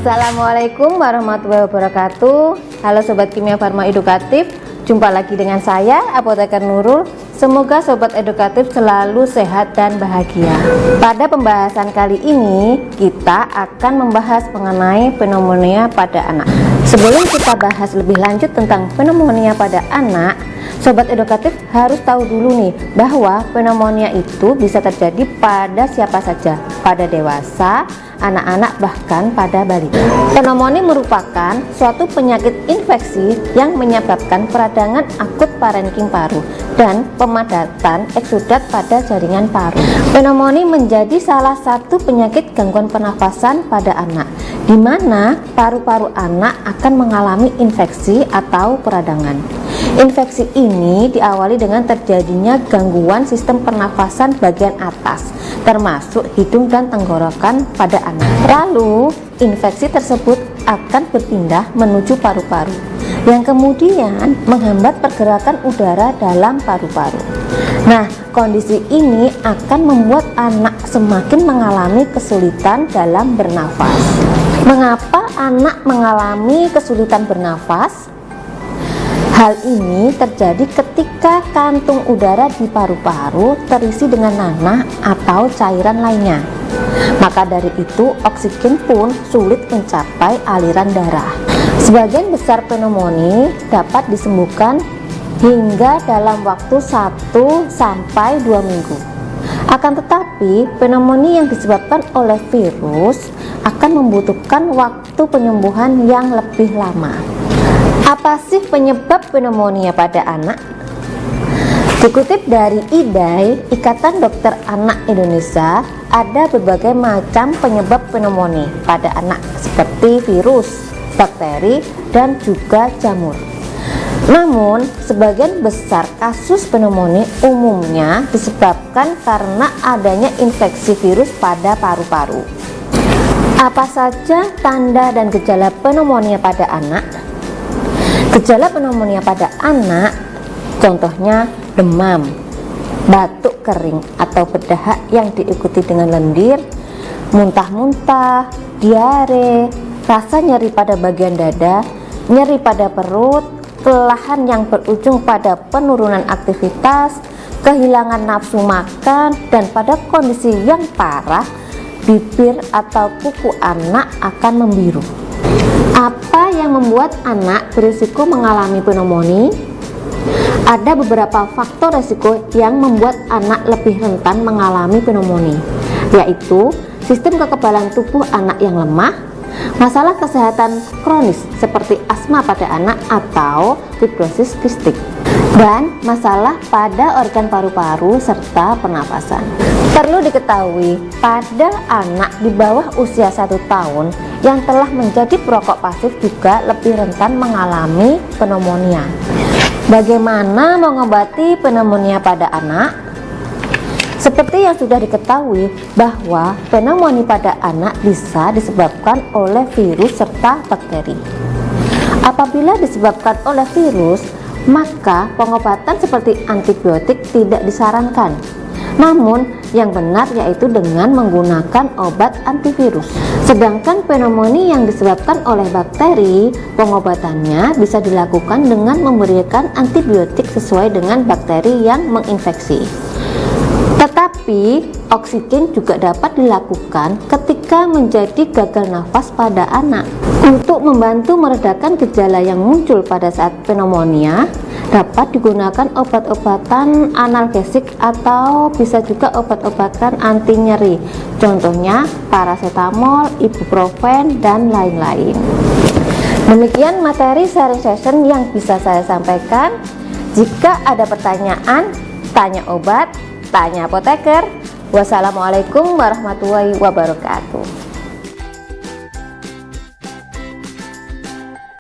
Assalamualaikum warahmatullahi wabarakatuh. Halo Sobat Kimia Farma Edukatif, jumpa lagi dengan saya Apoteker Nurul. Semoga Sobat Edukatif selalu sehat dan bahagia. Pada pembahasan kali ini kita akan membahas mengenai pneumonia pada anak. Sebelum kita bahas lebih lanjut tentang pneumonia pada anak, Sobat Edukatif harus tahu dulu nih bahwa pneumonia itu bisa terjadi pada siapa saja, pada dewasa, anak-anak, bahkan pada balita. Pneumonia merupakan suatu penyakit infeksi yang menyebabkan peradangan akut parenkim paru dan pemadatan eksudat pada jaringan paru. Pneumonia menjadi salah satu penyakit gangguan pernafasan pada anak, di mana paru-paru anak akan mengalami infeksi atau peradangan. Infeksi ini diawali dengan terjadinya gangguan sistem pernafasan bagian atas, termasuk hidung dan tenggorokan pada anak. Lalu, infeksi tersebut akan berpindah menuju paru-paru, yang kemudian menghambat pergerakan udara dalam paru-paru. Nah, kondisi ini akan membuat anak semakin mengalami kesulitan dalam bernafas. Mengapa anak mengalami kesulitan bernafas? Hal ini terjadi ketika kantung udara di paru-paru terisi dengan nanah atau cairan lainnya. Maka dari itu oksigen pun sulit mencapai aliran darah. Sebagian besar pneumonia dapat disembuhkan hingga dalam waktu 1-2 minggu. Akan tetapi pneumonia yang disebabkan oleh virus akan membutuhkan waktu penyembuhan yang lebih lama. Apa sih penyebab pneumonia pada anak? Dikutip dari IDAI, Ikatan Dokter Anak Indonesia, ada berbagai macam penyebab pneumonia pada anak seperti virus, bakteri, dan juga jamur. Namun, sebagian besar kasus pneumonia umumnya disebabkan karena adanya infeksi virus pada paru-paru. Apa saja tanda dan gejala pneumonia pada anak? Gejala pneumonia pada anak contohnya demam, batuk kering atau berdahak yang diikuti dengan lendir, muntah-muntah, diare, rasa nyeri pada bagian dada, nyeri pada perut, kelelahan yang berujung pada penurunan aktivitas, kehilangan nafsu makan, dan pada kondisi yang parah, bibir atau kuku anak akan membiru. Apa yang membuat anak berisiko mengalami pneumonia? Ada beberapa faktor risiko yang membuat anak lebih rentan mengalami pneumonia, yaitu sistem kekebalan tubuh anak yang lemah, masalah kesehatan kronis seperti asma pada anak atau fibrosis kistik, dan masalah pada organ paru-paru serta pernafasan. Perlu diketahui, pada anak di bawah usia 1 tahun yang telah menjadi perokok pasif juga lebih rentan mengalami pneumonia. Bagaimana mengobati pneumonia pada anak? Seperti yang sudah diketahui bahwa pneumonia pada anak bisa disebabkan oleh virus serta bakteri. Apabila disebabkan oleh virus, maka pengobatan seperti antibiotik tidak disarankan. Namun yang benar yaitu dengan menggunakan obat antivirus. Sedangkan pneumonia yang disebabkan oleh bakteri, pengobatannya bisa dilakukan dengan memberikan antibiotik sesuai dengan bakteri yang menginfeksi. Tetapi oksigen juga dapat dilakukan ketika menjadi gagal nafas pada anak. Untuk membantu meredakan gejala yang muncul pada saat pneumonia, dapat digunakan obat-obatan analgesik atau bisa juga obat-obatan anti nyeri, contohnya paracetamol, ibuprofen, dan lain-lain. Demikian materi sharing session yang bisa saya sampaikan. Jika ada pertanyaan, tanya obat, tanya apoteker. Wassalamualaikum warahmatullahi wabarakatuh.